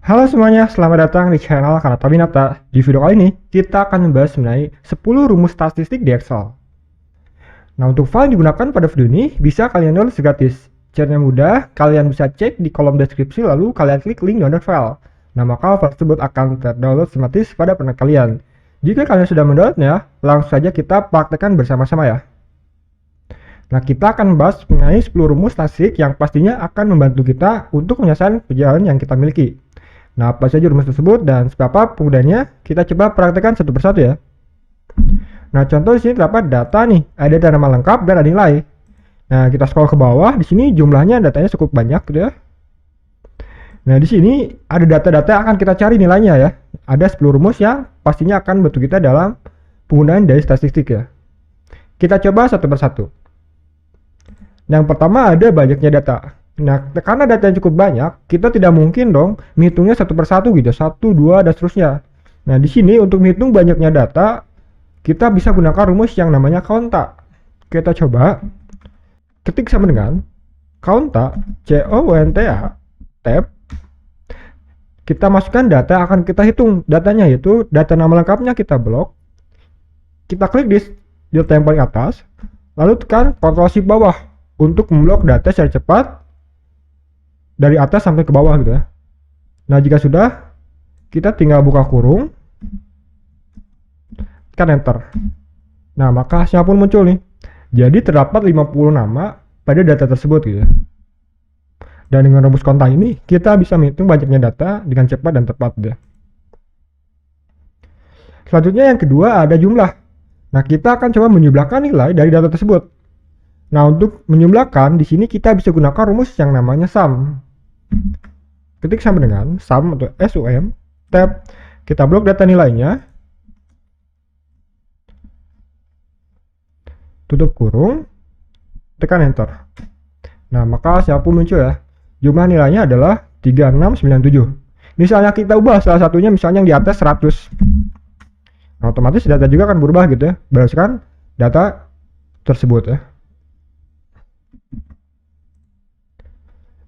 Halo semuanya, selamat datang di channel Kanata Binata. Di video kali ini, kita akan membahas mengenai 10 rumus statistik di Excel. Nah, untuk file yang digunakan pada video ini, bisa kalian download gratis. Caranya mudah, kalian bisa cek di kolom deskripsi lalu kalian klik link download file. Nah, maka file tersebut akan terdownload otomatis pada perangkat kalian. Jika kalian sudah mendownloadnya, langsung saja kita praktekkan bersama-sama ya. Nah, kita akan membahas mengenai 10 rumus statistik yang pastinya akan membantu kita untuk menyelesaikan perjalanan yang kita miliki. Nah, apa saja rumus tersebut dan seberapa penggunanya, kita coba praktekkan satu persatu ya. Nah, contoh di sini terdapat data nih, ada nama lengkap dan ada nilai. Nah, kita scroll ke bawah, di sini jumlahnya datanya cukup banyak gitu ya. Nah, di sini ada data-data yang akan kita cari nilainya ya. Ada 10 rumus yang pastinya akan membantu kita dalam penggunaan dari statistik ya. Kita coba satu persatu. Yang pertama ada banyaknya data. Nah, karena datanya cukup banyak, kita tidak mungkin dong menghitungnya satu persatu gitu, 1, 2, dan seterusnya. Nah, di sini untuk menghitung banyaknya data, kita bisa gunakan rumus yang namanya counta. Kita coba ketik sama dengan counta, C-O-U-N-T-A, tab. Kita masukkan data yang akan kita hitung. Datanya yaitu data nama lengkapnya kita blok. Kita klik di data yang paling atas, lalu tekan Ctrl Shift bawah untuk memblok data secara cepat dari atas sampai ke bawah gitu ya. Nah, jika sudah, kita tinggal buka kurung, tekan enter. Nah, maka hasilnya pun muncul nih. Jadi terdapat 50 nama pada data tersebut gitu ya. Dan dengan rumus counta ini, kita bisa menghitung banyaknya data dengan cepat dan tepat gitu ya. Selanjutnya yang kedua ada jumlah. Nah, kita akan coba menjumlahkan nilai dari data tersebut. Nah, untuk menjumlahkan di sini kita bisa gunakan rumus yang namanya sum. Ketik sama dengan sum atau SUM, tab, kita blok data nilainya, tutup kurung, tekan enter. Nah, maka hasilnya pun muncul ya. Jumlah nilainya adalah 3697. Misalnya kita ubah salah satunya misalnya yang di atas 100. Nah, otomatis data juga akan berubah gitu ya, berdasarkan data tersebut ya.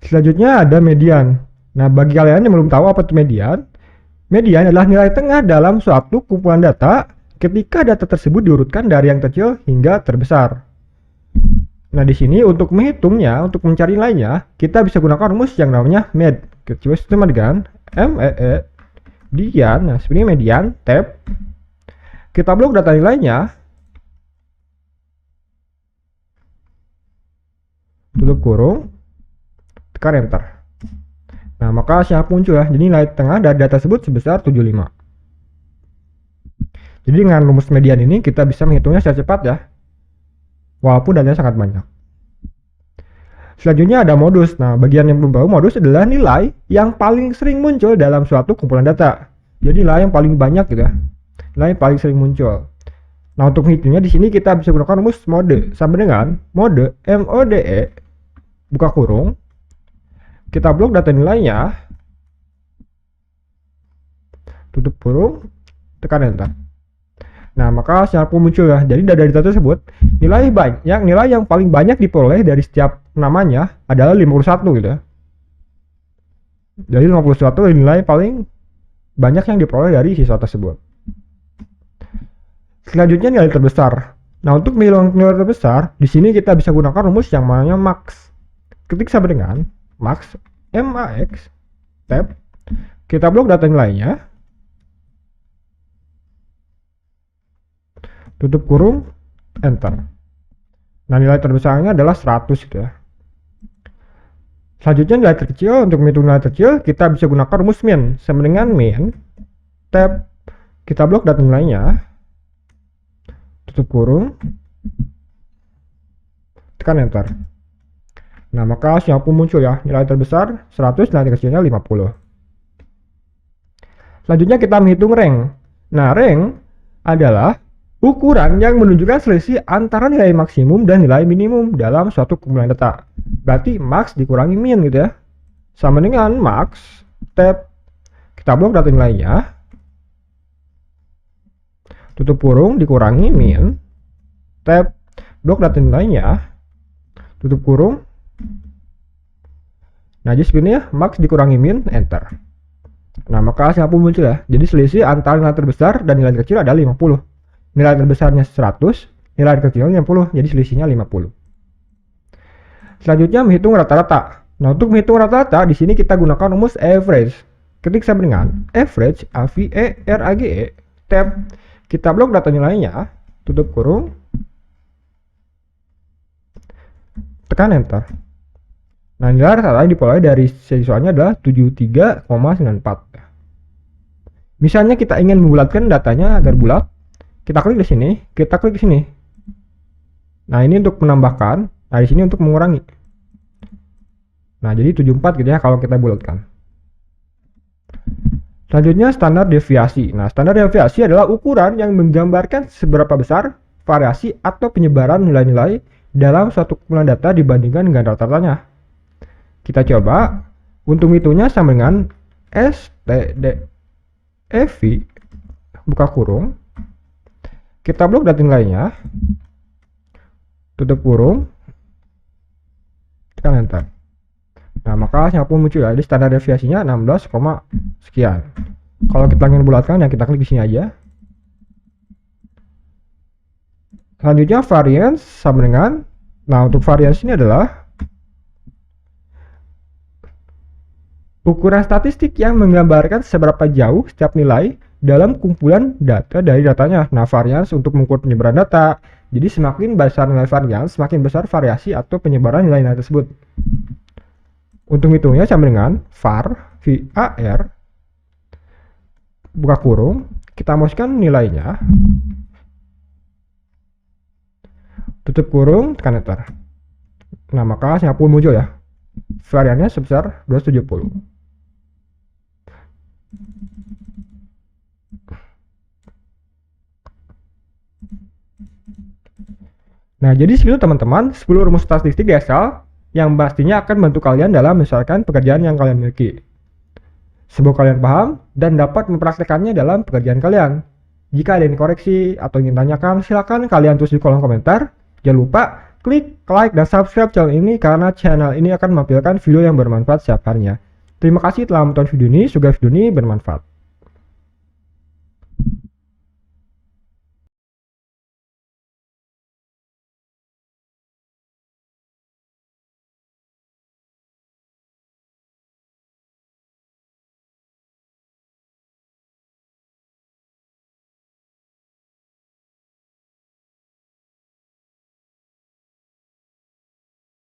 Selanjutnya ada median. Nah, bagi kalian yang belum tahu apa itu median, median adalah nilai tengah dalam suatu kumpulan data ketika data tersebut diurutkan dari yang kecil hingga terbesar. Nah, di sini untuk menghitungnya, untuk mencari nilainya, kita bisa gunakan rumus yang namanya med. Coba sama dengan MEE median. Nah, sebenarnya median, tab. Kita blok data nilainya, tutup kurung, tekan enter. Nah, maka hasilnya muncul ya. Jadi nilai tengah dari data tersebut sebesar 75. Jadi dengan rumus median ini kita bisa menghitungnya secara cepat ya, walaupun datanya sangat banyak. Selanjutnya ada modus. Nah, bagian yang belum tahu, modus adalah nilai yang paling sering muncul dalam suatu kumpulan data. Jadi nilai yang paling banyak gitu ya, nilai yang paling sering muncul. Nah, untuk menghitungnya di sini kita bisa gunakan rumus mode sama dengan mode MODE, buka kurung, kita blok data nilainya, tutup kurung, tekan enter. Nah, maka hasilnya pun muncul ya. Jadi dari data tersebut, nilai yang paling banyak diperoleh dari setiap namanya adalah 51 gitu ya. Jadi 51 nilai paling banyak yang diperoleh dari siswa tersebut. Selanjutnya nilai terbesar. Nah, untuk nilai terbesar, di sini kita bisa gunakan rumus yang namanya max. Ketik sama dengan max, MAX, tab, kita blok data nilainya, tutup kurung, enter. Nah, nilai terbesarnya adalah 100 gitu ya. Selanjutnya nilai terkecil. Untuk menghitung nilai terkecil, kita bisa gunakan rumus min. Sama dengan min, tab, kita blok data nilainya, tutup kurung, tekan enter. Nah, maka hasilnya pun muncul ya. Nilai terbesar 100, nilai terkecilnya 50. Selanjutnya kita menghitung rank. Nah, rank adalah ukuran yang menunjukkan selisih antara nilai maksimum dan nilai minimum dalam suatu kumpulan data. Berarti max dikurangi min gitu ya. Sama dengan max, tab, kita blok data nilainya, tutup kurung, dikurangi min, tab, blok data nilainya, tutup kurung. Nah, jadi sebenarnya max dikurangi min, enter. Nah, maka hasilnya pun muncul ya. Jadi selisih antara nilai terbesar dan nilai terkecil adalah 50. Nilai terbesarnya 100, nilai terkecilnya 50, jadi selisihnya 50. Selanjutnya menghitung rata-rata. Nah, untuk menghitung rata-rata di sini kita gunakan rumus average. Ketik sama dengan average AVE tab, kita blok data nilainya, tutup kurung, tekan enter. Nah, nilai rata-rata diperoleh dari siswanya adalah 73,94. Misalnya kita ingin membulatkan datanya agar bulat, kita klik di sini, kita klik di sini. Nah, ini untuk menambahkan, nah di sini untuk mengurangi. Nah, jadi 74 gitu ya kalau kita bulatkan. Selanjutnya standar deviasi. Nah, standar deviasi adalah ukuran yang menggambarkan seberapa besar variasi atau penyebaran nilai-nilai dalam suatu kumpulan data dibandingkan dengan rata-ratanya. Kita coba. Untuk hitungnya sama dengan stdev buka kurung. Kita blok data nilainya. Tutup kurung. Tekan enter. Nah, maka hasilnya pun muncul ya. Jadi standar deviasinya 16, sekian. Kalau kita ingin bulatkan ya kita klik di sini aja. Selanjutnya variance sama dengan, nah untuk variance ini adalah ukuran statistik yang menggambarkan seberapa jauh setiap nilai dalam kumpulan data dari datanya. Nah, variance untuk mengukur penyebaran data. Jadi semakin besar nilai variance, semakin besar variasi atau penyebaran nilai-nilai tersebut. Untuk hitungnya sama dengan var buka kurung, kita masukkan nilainya, tutup kurung, tekan enter. Nah, maka hasilnya pun muncul ya. Variannya sebesar 270. Nah, jadi segitu teman-teman 10 rumus statistik di Excel yang pastinya akan membantu kalian dalam menyelesaikan pekerjaan yang kalian miliki. Semoga kalian paham dan dapat mempraktekannya dalam pekerjaan kalian. Jika ada yang koreksi atau ingin tanyakan, silakan kalian tulis di kolom komentar. Jangan lupa klik like dan subscribe channel ini karena channel ini akan menampilkan video yang bermanfaat setiap harinya. Terima kasih telah menonton video ini, semoga video ini bermanfaat.